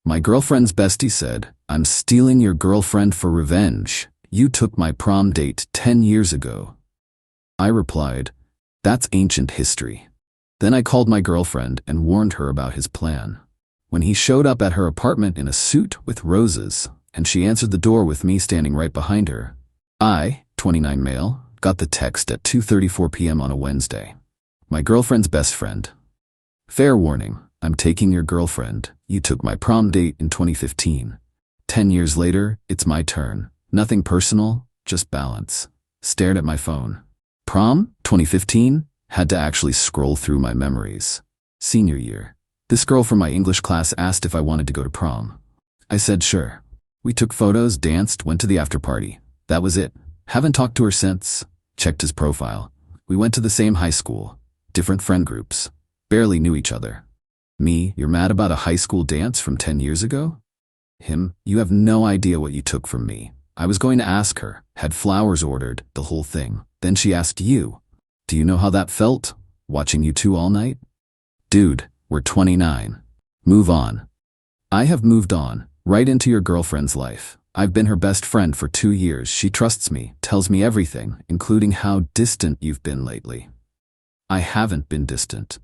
My girlfriend's bestie said, "I'm stealing your girlfriend for revenge. You took my prom date 10 years ago." I replied, "That's ancient history." Then I called my girlfriend and warned her about his plan. When he showed up at her apartment in a suit with roses, and she answered the door with me standing right behind her, I, 29 male, got the text at 2:34 p.m. on a Wednesday. My girlfriend's best friend. Fair warning, I'm taking your girlfriend. You took my prom date in 2015. 10 years later, it's my turn. Nothing personal, just balance. Stared at my phone. Prom, 2015? Had to actually scroll through my memories. Senior year. This girl from my English class asked if I wanted to go to prom. I said sure. We took photos, danced, went to the after party. That was it. Haven't talked to her since. Checked his profile. We went to the same high school. Different friend groups. Barely knew each other. Me, you're mad about a high school dance from 10 years ago? Him, you have no idea what you took from me. I was going to ask her, had flowers ordered, the whole thing. Then she asked you. Do you know how that felt? Watching you two all night? Dude, we're 29. Move on. I have moved on, right into your girlfriend's life. I've been her best friend for 2 years. She trusts me, tells me everything, including how distant you've been lately. I haven't been distant.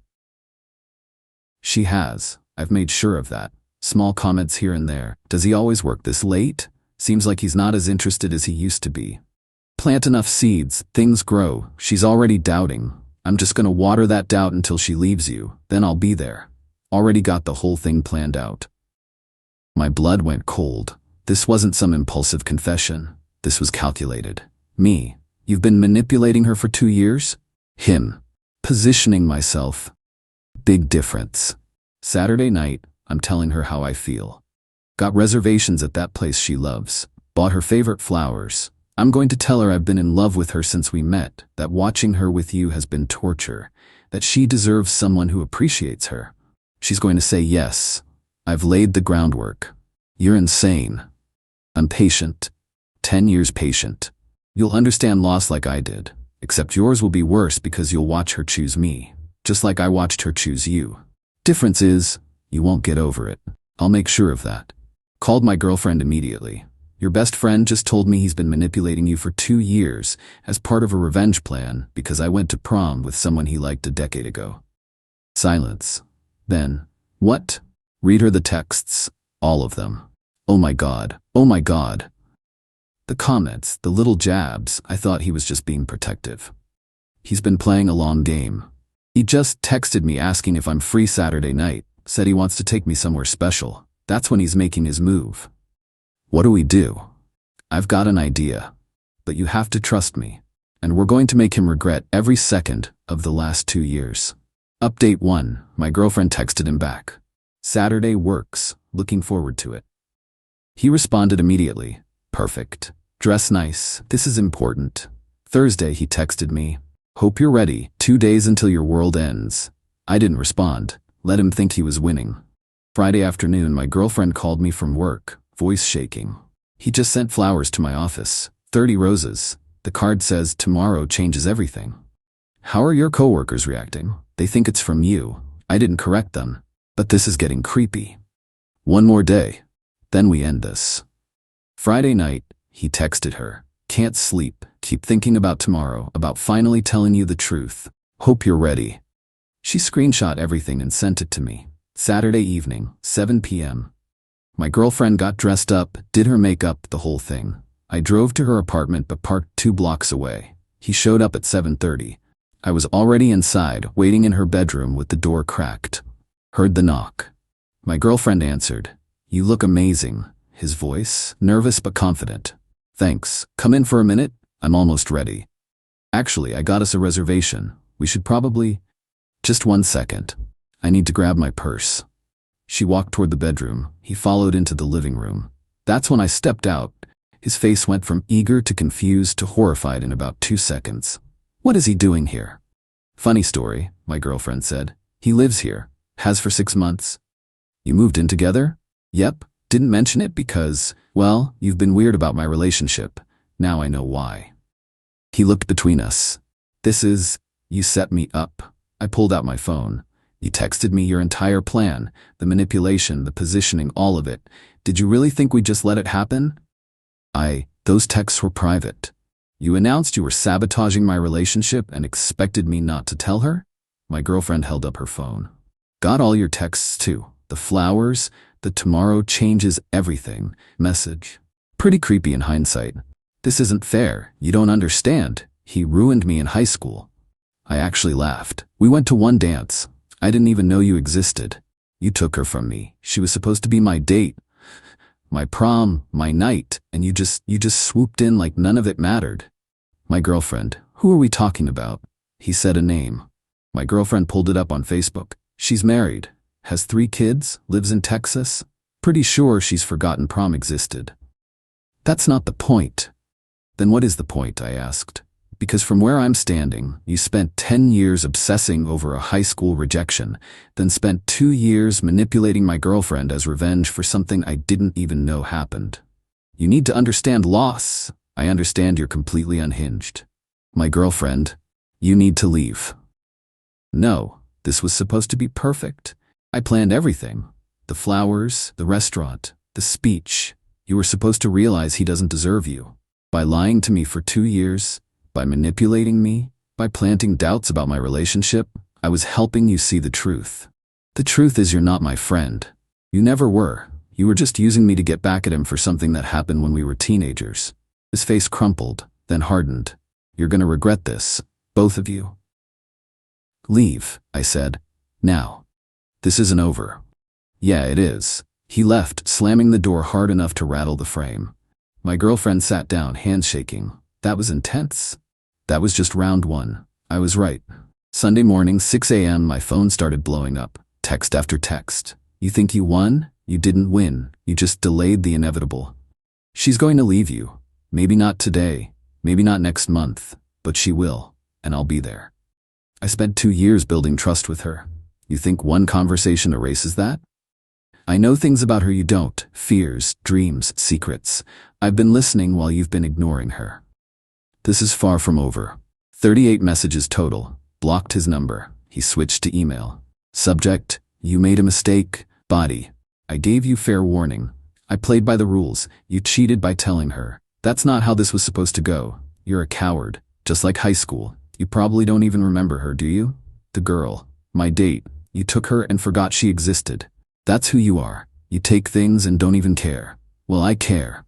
She has. I've made sure of that. Small comments here and there. Does he always work this late? Seems like he's not as interested as he used to be. Plant enough seeds, things grow. She's already doubting. I'm just gonna water that doubt until she leaves you, then I'll be there. Already got the whole thing planned out. My blood went cold. This wasn't some impulsive confession. This was calculated. Me. You've been manipulating her for 2 years? Him. Positioning myself. Big difference. Saturday night, I'm telling her how I feel. Got reservations at that place she loves. Bought her favorite flowers. I'm going to tell her I've been in love with her since we met, that watching her with you has been torture, that she deserves someone who appreciates her. She's going to say yes. I've laid the groundwork. You're insane. I'm patient. 10 years patient. You'll understand loss like I did, except yours will be worse because you'll watch her choose me, just like I watched her choose you. Difference is, you won't get over it. I'll make sure of that. Called my girlfriend immediately. Your best friend just told me he's been manipulating you for 2 years as part of a revenge plan because I went to prom with someone he liked a decade ago. Silence. Then, what? Read her the texts, all of them. Oh my God, oh my God. The comments, the little jabs, I thought he was just being protective. He's been playing a long game. He just texted me asking if I'm free Saturday night, said he wants to take me somewhere special. That's when he's making his move. What do we do? I've got an idea, but you have to trust me, and we're going to make him regret every second of the last 2 years. Update 1, my girlfriend texted him back. Saturday works, looking forward to it. He responded immediately, perfect. Dress nice, this is important. Thursday he texted me, hope you're ready, 2 days until your world ends. I didn't respond, let him think he was winning. Friday afternoon my girlfriend called me from work, voice shaking. He just sent flowers to my office, 30 roses. The card says tomorrow changes everything. How are your coworkers reacting? They think it's from you. I didn't correct them, but this is getting creepy. One more day, then we end this. Friday night, he texted her, can't sleep, keep thinking about tomorrow, about finally telling you the truth. Hope you're ready. She screenshot everything and sent it to me. Saturday evening, 7 p.m. My girlfriend got dressed up, did her makeup, the whole thing. I drove to her apartment but parked 2 blocks away. He showed up at 7:30. I was already inside, waiting in her bedroom with the door cracked. Heard the knock. My girlfriend answered. You look amazing. His voice, nervous but confident. Thanks. Come in for a minute? I'm almost ready. Actually, I got us a reservation. We should probably... Just 1 second. I need to grab my purse. She walked toward the bedroom. He followed into the living room. That's when I stepped out. His face went from eager to confused to horrified in about 2 seconds. What is he doing here? Funny story, my girlfriend said. He lives here. Has for 6 months. You moved in together? Yep. Didn't mention it because, well, you've been weird about my relationship. Now I know why. He looked between us. You set me up. I pulled out my phone. You texted me your entire plan, the manipulation, the positioning, all of it. Did you really think we'd just let it happen? Those texts were private. You announced you were sabotaging my relationship and expected me not to tell her? My girlfriend held up her phone. Got all your texts too. The flowers, the tomorrow changes everything message. Pretty creepy in hindsight. This isn't fair. You don't understand. He ruined me in high school. I actually laughed. We went to one dance. I didn't even know you existed. You took her from me. She was supposed to be my date, my prom, my night, and you just swooped in like none of it mattered. My girlfriend. Who are we talking about? He said a name. My girlfriend pulled it up on Facebook. She's married, has 3 kids, lives in Texas. Pretty sure she's forgotten prom existed. That's not the point. Then what is the point? I asked. Because from where I'm standing, you spent 10 years obsessing over a high school rejection, then spent 2 years manipulating my girlfriend as revenge for something I didn't even know happened. You need to understand loss. I understand you're completely unhinged. My girlfriend, you need to leave. No, this was supposed to be perfect. I planned everything. The flowers, the restaurant, the speech. You were supposed to realize he doesn't deserve you. By lying to me for 2 years, by manipulating me, by planting doubts about my relationship, I was helping you see the truth. The truth is you're not my friend. You never were. You were just using me to get back at him for something that happened when we were teenagers. His face crumpled, then hardened. You're gonna regret this, both of you. Leave, I said. Now. This isn't over. Yeah, it is. He left, slamming the door hard enough to rattle the frame. My girlfriend sat down, hands shaking. That was intense. That was just round 1. I was right. Sunday morning, 6 a.m., my phone started blowing up. Text after text. You think you won? You didn't win. You just delayed the inevitable. She's going to leave you. Maybe not today. Maybe not next month. But she will. And I'll be there. I spent 2 years building trust with her. You think one conversation erases that? I know things about her you don't. Fears, dreams, secrets. I've been listening while you've been ignoring her. This is far from over. 38 messages total. Blocked his number. He switched to email. Subject, you made a mistake. Body, I gave you fair warning. I played by the rules. You cheated by telling her. That's not how this was supposed to go. You're a coward. Just like high school. You probably don't even remember her, do you? The girl. My date. You took her and forgot she existed. That's who you are. You take things and don't even care. Well, I care.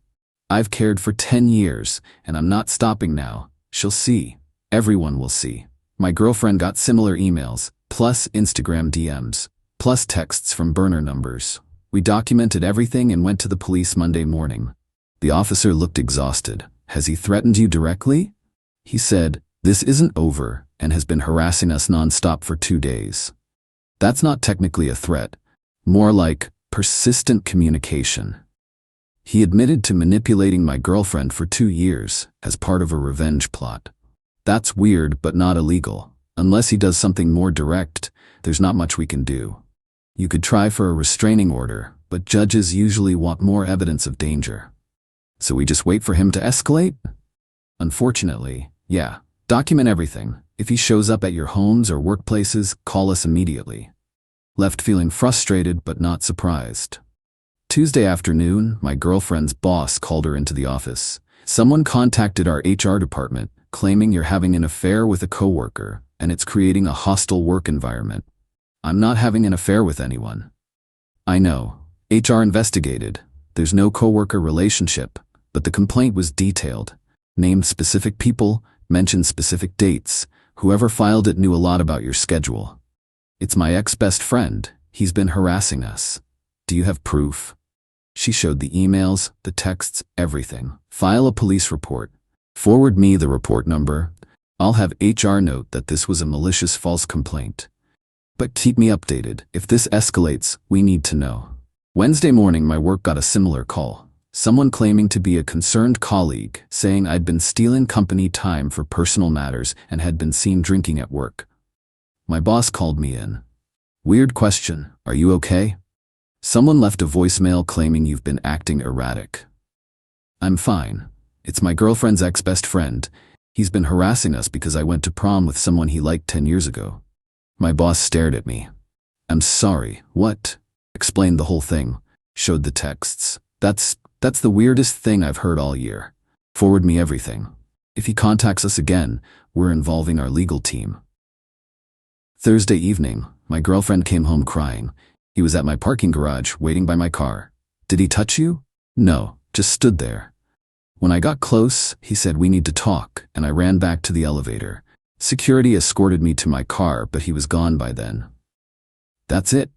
I've cared for 10 years, and I'm not stopping now. She'll see. Everyone will see. My girlfriend got similar emails, plus Instagram DMs, plus texts from burner numbers. We documented everything and went to the police Monday morning. The officer looked exhausted. Has he threatened you directly? He said, this isn't over, and has been harassing us nonstop for 2 days. That's not technically a threat. More like persistent communication. He admitted to manipulating my girlfriend for 2 years as part of a revenge plot. That's weird but not illegal. Unless he does something more direct, there's not much we can do. You could try for a restraining order, but judges usually want more evidence of danger. So we just wait for him to escalate? Unfortunately, yeah. Document everything. If he shows up at your homes or workplaces, call us immediately. Left feeling frustrated but not surprised. Tuesday afternoon, my girlfriend's boss called her into the office. Someone contacted our HR department, claiming you're having an affair with a coworker, and it's creating a hostile work environment. I'm not having an affair with anyone. I know. HR investigated. There's no coworker relationship, but the complaint was detailed. Named specific people, mentioned specific dates. Whoever filed it knew a lot about your schedule. It's my ex-best friend. He's been harassing us. Do you have proof? She showed the emails, the texts, everything. File a police report. Forward me the report number. I'll have HR note that this was a malicious false complaint. But keep me updated. If this escalates, we need to know. Wednesday morning, my work got a similar call. Someone claiming to be a concerned colleague, saying I'd been stealing company time for personal matters and had been seen drinking at work. My boss called me in. Weird question. Are you okay? Someone left a voicemail claiming you've been acting erratic. I'm fine. It's my girlfriend's ex-best friend. He's been harassing us because I went to prom with someone he liked 10 years ago. My boss stared at me. I'm sorry, what? Explained the whole thing. Showed the texts. That's the weirdest thing I've heard all year. Forward me everything. If he contacts us again, we're involving our legal team. Thursday evening, my girlfriend came home crying. He was at my parking garage, waiting by my car. Did he touch you? No, just stood there. When I got close, he said we need to talk, and I ran back to the elevator. Security escorted me to my car, but he was gone by then. That's it.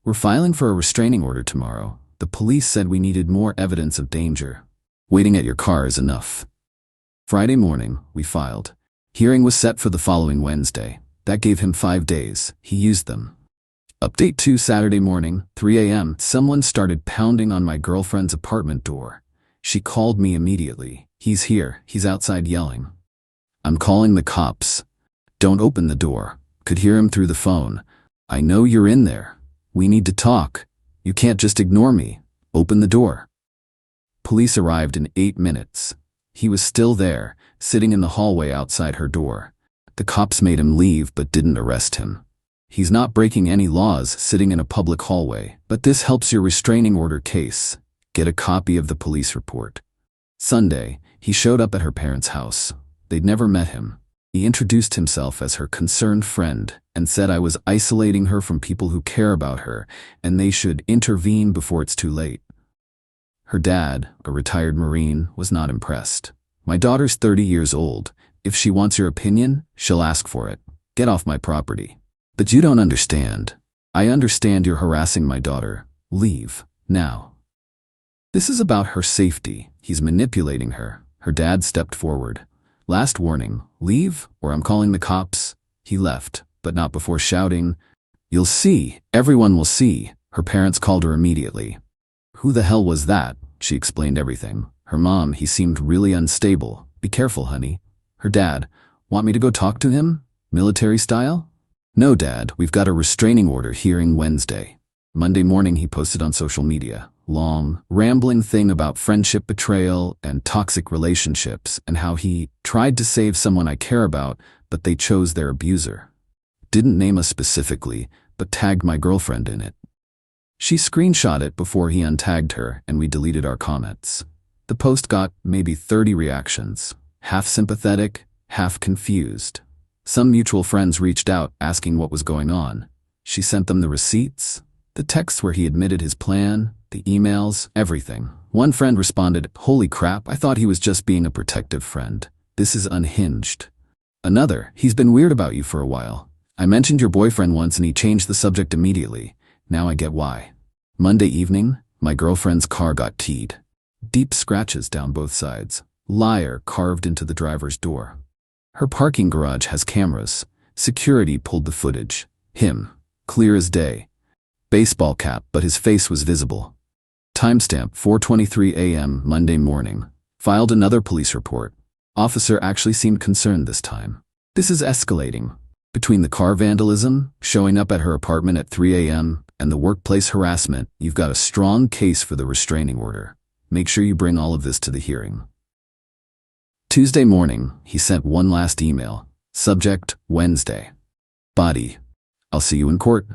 We're filing for a restraining order tomorrow. The police said we needed more evidence of danger. Waiting at your car is enough. Friday morning, we filed. Hearing was set for the following Wednesday. That gave him 5 days. He used them. Update 2 Saturday morning, 3 a.m., someone started pounding on my girlfriend's apartment door. She called me immediately. He's here. He's outside yelling. I'm calling the cops. Don't open the door. Could hear him through the phone. I know you're in there. We need to talk. You can't just ignore me. Open the door. Police arrived in 8 minutes. He was still there, sitting in the hallway outside her door. The cops made him leave but didn't arrest him. He's not breaking any laws sitting in a public hallway, but this helps your restraining order case. Get a copy of the police report. Sunday, he showed up at her parents' house. They'd never met him. He introduced himself as her concerned friend and said I was isolating her from people who care about her and they should intervene before it's too late. Her dad, a retired Marine, was not impressed. My daughter's 30 years old. If she wants your opinion, she'll ask for it. Get off my property. But you don't understand. I understand you're harassing my daughter. Leave, now. This is about her safety. He's manipulating her. Her dad stepped forward. Last warning, leave or I'm calling the cops. He left, but not before shouting, "You'll see, everyone will see." Her parents called her immediately. Who the hell was that? She explained everything. Her mom, he seemed really unstable. Be careful, honey. Her dad, want me to go talk to him? Military style? No, Dad, we've got a restraining order hearing Wednesday. Monday morning he posted on social media. Long, rambling thing about friendship betrayal and toxic relationships and how he tried to save someone I care about, but they chose their abuser. Didn't name us specifically, but tagged my girlfriend in it. She screenshot it before he untagged her and we deleted our comments. The post got maybe 30 reactions, half sympathetic, half confused. Some mutual friends reached out asking what was going on. She sent them the receipts, the texts where he admitted his plan, the emails, everything. One friend responded, "Holy crap, I thought he was just being a protective friend. This is unhinged." Another, "He's been weird about you for a while. I mentioned your boyfriend once and he changed the subject immediately. Now I get why." Monday evening, my girlfriend's car got keyed. Deep scratches down both sides. Liar carved into the driver's door. Her parking garage has cameras. Security pulled the footage. Him, clear as day. Baseball cap, but his face was visible. Timestamp 4:23 a.m. Monday morning. Filed another police report. Officer actually seemed concerned this time. This is escalating. Between the car vandalism, showing up at her apartment at 3 a.m., and the workplace harassment, you've got a strong case for the restraining order. Make sure you bring all of this to the hearing. Tuesday morning, he sent one last email. Subject, Wednesday. Body, I'll see you in court.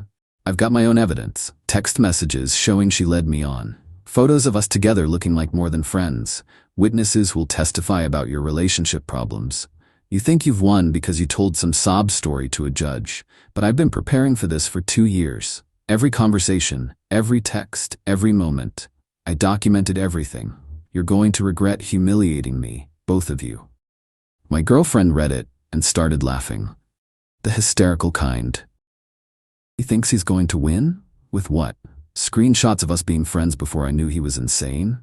I've got my own evidence. Text messages showing she led me on. Photos of us together looking like more than friends. Witnesses who'll testify about your relationship problems. You think you've won because you told some sob story to a judge, but I've been preparing for this for 2 years. Every conversation, every text, every moment. I documented everything. You're going to regret humiliating me, both of you. My girlfriend read it and started laughing. The hysterical kind. He thinks he's going to win? With what? Screenshots of us being friends before I knew he was insane?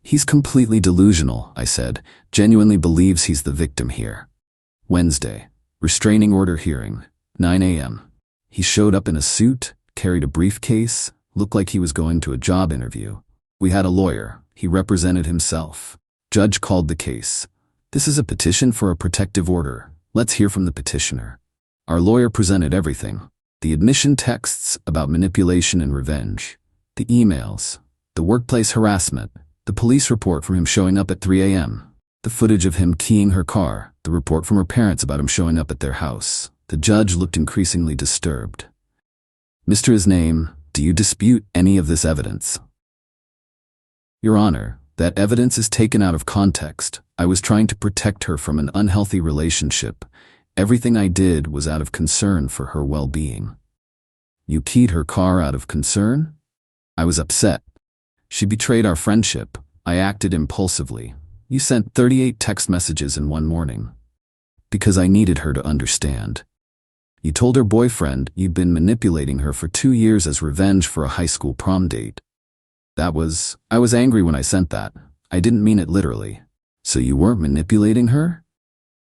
He's completely delusional, I said. Genuinely believes he's the victim here. Wednesday. Restraining order hearing. 9 a.m. He showed up in a suit, carried a briefcase, looked like he was going to a job interview. We had a lawyer. He represented himself. Judge called the case. This is a petition for a protective order. Let's hear from the petitioner. Our lawyer presented everything. The admission texts about manipulation and revenge. The emails. The workplace harassment. The police report from him showing up at 3 a.m. The footage of him keying her car. The report from her parents about him showing up at their house. The judge looked increasingly disturbed. Mr. His name, do you dispute any of this evidence? Your Honor, that evidence is taken out of context. I was trying to protect her from an unhealthy relationship. Everything I did was out of concern for her well-being. You keyed her car out of concern? I was upset. She betrayed our friendship. I acted impulsively. You sent 38 text messages in one morning. Because I needed her to understand. You told her boyfriend you'd been manipulating her for 2 years as revenge for a high school prom date. I was angry when I sent that. I didn't mean it literally. So you weren't manipulating her?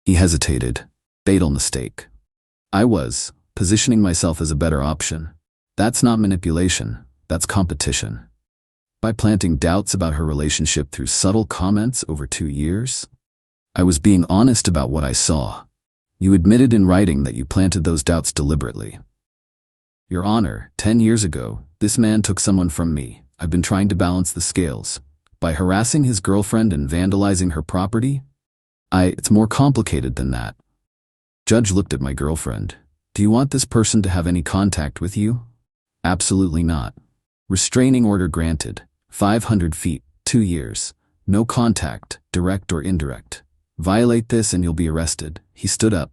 He hesitated. Fatal mistake. I was positioning myself as a better option. That's not manipulation. That's competition. By planting doubts about her relationship through subtle comments over 2 years, I was being honest about what I saw. You admitted in writing that you planted those doubts deliberately. Your Honor, 10 years ago, this man took someone from me. I've been trying to balance the scales. By harassing his girlfriend and vandalizing her property? It's more complicated than that. Judge looked at my girlfriend. Do you want this person to have any contact with you? Absolutely not. Restraining order granted. 500 feet, 2 years. No contact, direct or indirect. Violate this and you'll be arrested. He stood up.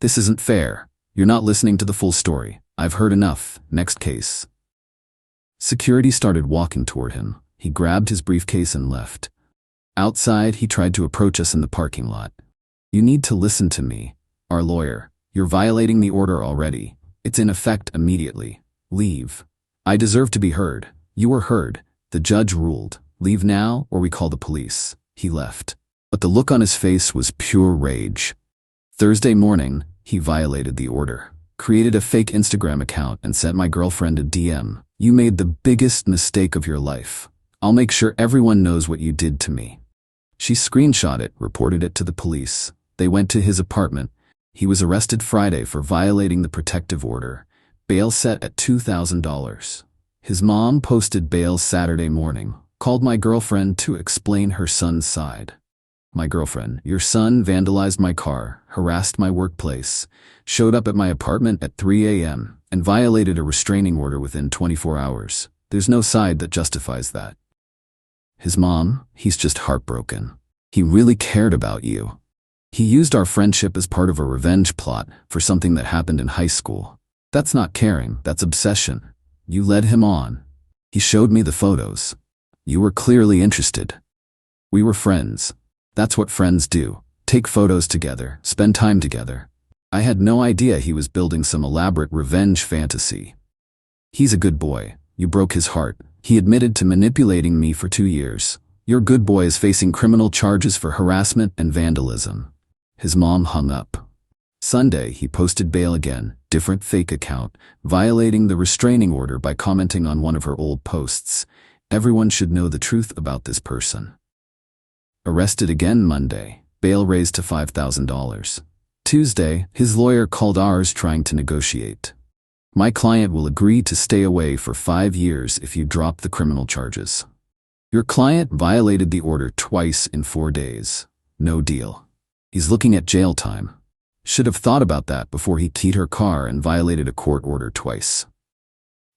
This isn't fair. You're not listening to the full story. I've heard enough. Next case. Security started walking toward him. He grabbed his briefcase and left. Outside, he tried to approach us in the parking lot. You need to listen to me. Our lawyer. You're violating the order already. It's in effect immediately. Leave. I deserve to be heard. You were heard. The judge ruled. Leave now or we call the police. He left. But the look on his face was pure rage. Thursday morning, he violated the order. Created a fake Instagram account and sent my girlfriend a DM. You made the biggest mistake of your life. I'll make sure everyone knows what you did to me. She screenshot it, reported it to the police. They went to his apartment. He was arrested Friday for violating the protective order. Bail set at $2,000. His mom posted bail Saturday morning, called my girlfriend to explain her son's side. My girlfriend, your son vandalized my car, harassed my workplace, showed up at my apartment at 3 a.m., and violated a restraining order within 24 hours. There's no side that justifies that. His mom, he's just heartbroken. He really cared about you. He used our friendship as part of a revenge plot for something that happened in high school. That's not caring, that's obsession. You led him on. He showed me the photos. You were clearly interested. We were friends. That's what friends do. Take photos together, spend time together. I had no idea he was building some elaborate revenge fantasy. He's a good boy. You broke his heart. He admitted to manipulating me for 2 years. Your good boy is facing criminal charges for harassment and vandalism. His mom hung up. Sunday, he posted bail again, different fake account, violating the restraining order by commenting on one of her old posts. Everyone should know the truth about this person. Arrested again Monday, bail raised to $5,000. Tuesday, his lawyer called ours trying to negotiate. My client will agree to stay away for 5 years if you drop the criminal charges. Your client violated the order twice in 4 days. No deal. He's looking at jail time. Should have thought about that before he keyed her car and violated a court order twice.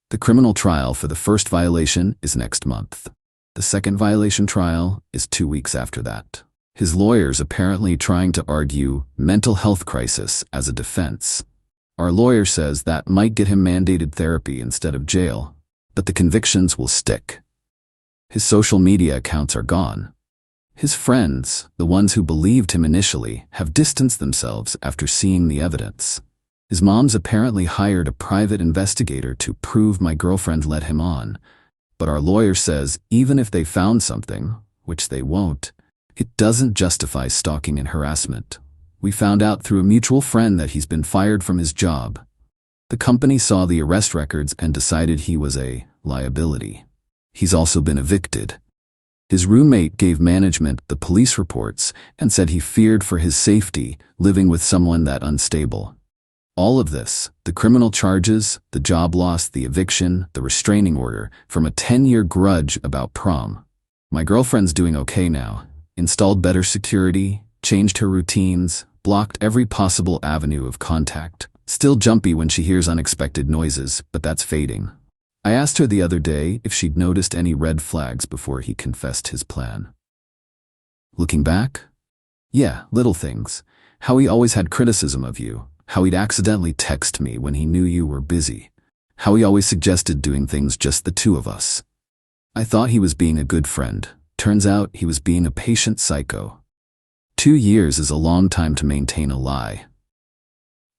The criminal trial for the first violation is next month. The second violation trial is 2 weeks after that. His lawyer's apparently trying to argue mental health crisis as a defense. Our lawyer says that might get him mandated therapy instead of jail, but the convictions will stick. His social media accounts are gone. His friends, the ones who believed him initially, have distanced themselves after seeing the evidence. His mom's apparently hired a private investigator to prove my girlfriend led him on, but our lawyer says even if they found something, which they won't, it doesn't justify stalking and harassment. We found out through a mutual friend that he's been fired from his job. The company saw the arrest records and decided he was a liability. He's also been evicted. His roommate gave management the police reports and said he feared for his safety living with someone that unstable. All of this, the criminal charges, the job loss, the eviction, the restraining order, from a 10-year grudge about prom. My girlfriend's doing okay now. Installed better security, changed her routines, blocked every possible avenue of contact. still jumpy when she hears unexpected noises, but that's fading. I asked her the other day if she'd noticed any red flags before he confessed his plan. Looking back? Yeah, little things. How he always had criticism of you. How he'd accidentally text me when he knew you were busy. How he always suggested doing things just the two of us. I thought he was being a good friend. Turns out he was being a patient psycho. 2 years is a long time to maintain a lie.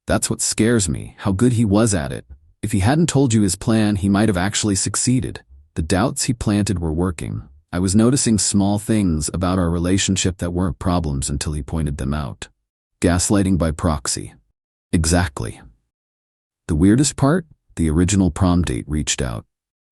That's what scares me, how good he was at it. If he hadn't told you his plan, he might have actually succeeded. The doubts he planted were working. I was noticing small things about our relationship that weren't problems until he pointed them out. Gaslighting by proxy. Exactly. The weirdest part? The original prom date reached out.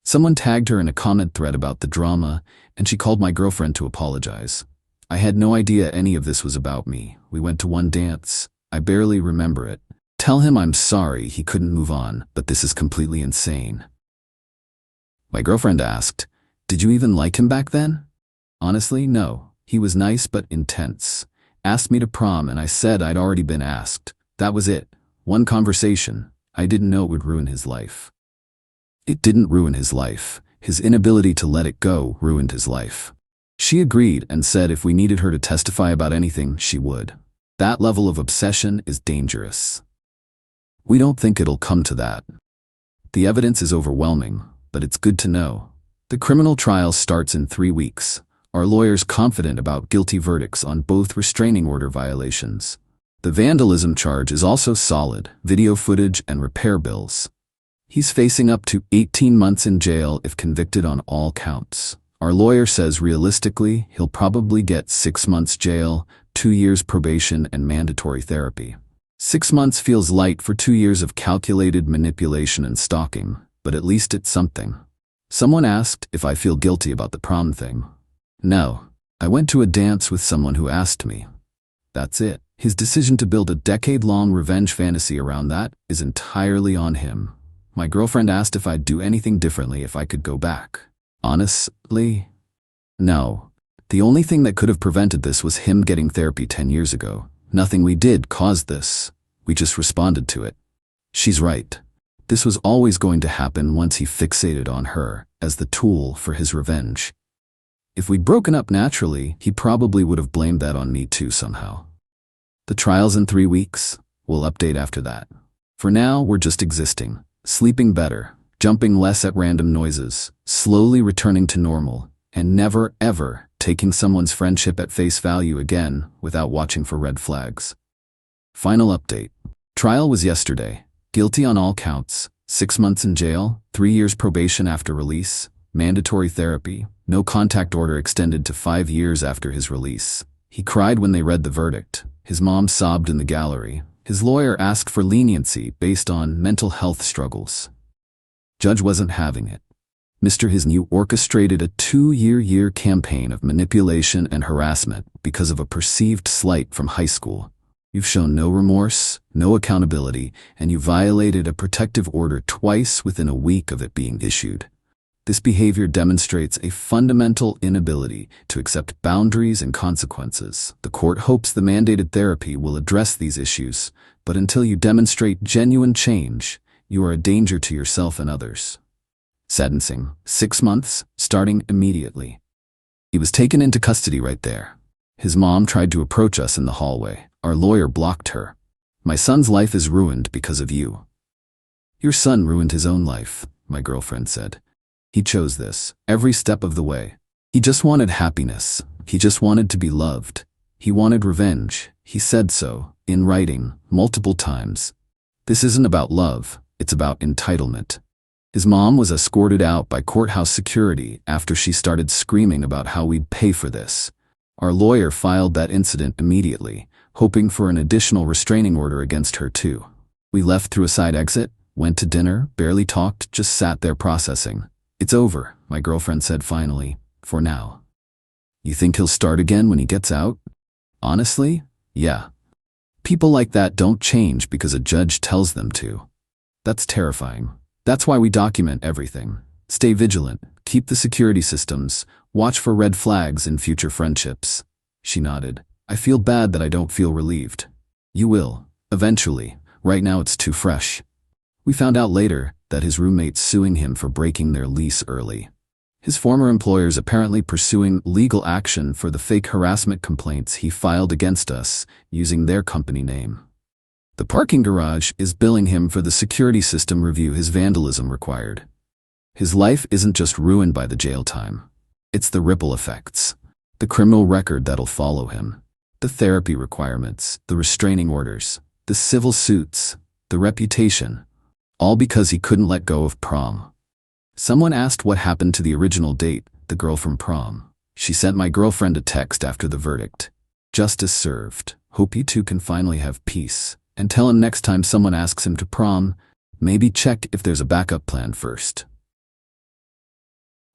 Someone tagged her in a comment thread about the drama, and she called my girlfriend to apologize. I had no idea any of this was about me. We went to one dance. I barely remember it. Tell him I'm sorry he couldn't move on, but this is completely insane. My girlfriend asked, "Did you even like him back then?" Honestly, no. He was nice but intense. Asked me to prom and I said I'd already been asked. That was it. One conversation. I didn't know it would ruin his life. It didn't ruin his life. His inability to let it go ruined his life. She agreed and said if we needed her to testify about anything, she would. That level of obsession is dangerous. We don't think it'll come to that. The evidence is overwhelming, but it's good to know. The criminal trial starts in 3 weeks. Our lawyer's confident about guilty verdicts on both restraining order violations. The vandalism charge is also solid, video footage and repair bills. He's facing up to 18 months in jail if convicted on all counts. Our lawyer says realistically, he'll probably get 6 months jail, 2 years probation and mandatory therapy. 6 months feels light for 2 years of calculated manipulation and stalking, but at least it's something. Someone asked if I feel guilty about the prom thing. No. I went to a dance with someone who asked me. That's it. His decision to build a decade-long revenge fantasy around that is entirely on him. My girlfriend asked if I'd do anything differently if I could go back. Honestly, no. The only thing that could have prevented this was him getting therapy 10 years ago. Nothing we did caused this. We just responded to it. She's right. This was always going to happen once he fixated on her as the tool for his revenge. If we'd broken up naturally, he probably would have blamed that on me too somehow. The trial's in 3 weeks. We'll update after that. For now, we're just existing, sleeping better, jumping less at random noises, slowly returning to normal, and never, ever taking someone's friendship at face value again without watching for red flags. Final update. Trial was yesterday. Guilty on all counts. 6 months in jail, 3 years probation after release, mandatory therapy, no contact order extended to 5 years after his release. He cried when they read the verdict. His mom sobbed in the gallery. His lawyer asked for leniency based on mental health struggles. Judge wasn't having it. Mr. Hisnew orchestrated a 2-year campaign of manipulation and harassment because of a perceived slight from high school. You've shown no remorse, no accountability, and you violated a protective order twice within a week of it being issued. This behavior demonstrates a fundamental inability to accept boundaries and consequences. The court hopes the mandated therapy will address these issues, but until you demonstrate genuine change, you are a danger to yourself and others. Sentencing, 6 months, starting immediately. He was taken into custody right there. His mom tried to approach us in the hallway. Our lawyer blocked her. My son's life is ruined because of you. Your son ruined his own life, my girlfriend said. He chose this, every step of the way. He just wanted happiness. He just wanted to be loved. He wanted revenge. He said so, in writing, multiple times. This isn't about love, it's about entitlement. His mom was escorted out by courthouse security after she started screaming about how we'd pay for this. Our lawyer filed that incident immediately, hoping for an additional restraining order against her too. We left through a side exit, went to dinner, barely talked, just sat there processing. It's over, my girlfriend said finally, for now. You think he'll start again when he gets out? Honestly, yeah. People like that don't change because a judge tells them to. That's terrifying. That's why we document everything. Stay vigilant, keep the security systems, watch for red flags in future friendships. She nodded. I feel bad that I don't feel relieved. You will, eventually, Right now it's too fresh. We found out later that his roommate's suing him for breaking their lease early. His former employer's apparently pursuing legal action for the fake harassment complaints he filed against us using their company name. The parking garage is billing him for the security system review his vandalism required. His life isn't just ruined by the jail time. It's the ripple effects, the criminal record that'll follow him, the therapy requirements, the restraining orders, the civil suits, the reputation, all because he couldn't let go of Prom. Someone asked what happened to the original date, the girl from Prom. She sent my girlfriend a text after the verdict. Justice served. Hope you two can finally have peace. And tell him next time someone asks him to prom, maybe check if there's a backup plan first.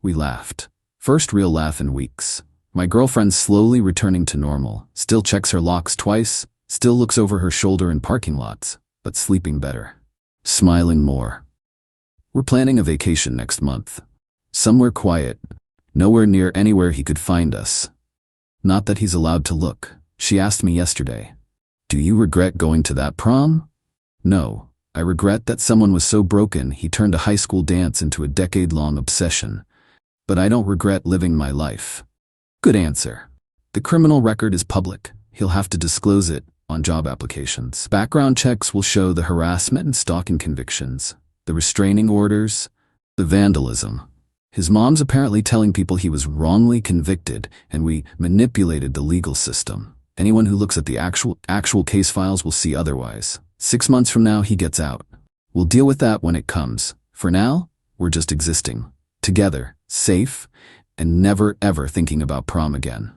We laughed. First real laugh in weeks. My girlfriend slowly returning to normal, still checks her locks twice, still looks over her shoulder in parking lots, but sleeping better. Smiling more. We're planning a vacation next month. Somewhere quiet, nowhere near anywhere he could find us. Not that he's allowed to look. She asked me yesterday, "Do you regret going to that prom?" No, I regret that someone was so broken he turned a high school dance into a decade-long obsession. But I don't regret living my life. Good answer. The criminal record is public. He'll have to disclose it on job applications. Background checks will show the harassment and stalking convictions, the restraining orders, the vandalism. His mom's apparently telling people he was wrongly convicted and we manipulated the legal system. Anyone who looks at the actual case files will see otherwise. 6 months from now, he gets out. We'll deal with that when it comes. For now, we're just existing. Together, safe, and never ever thinking about prom again.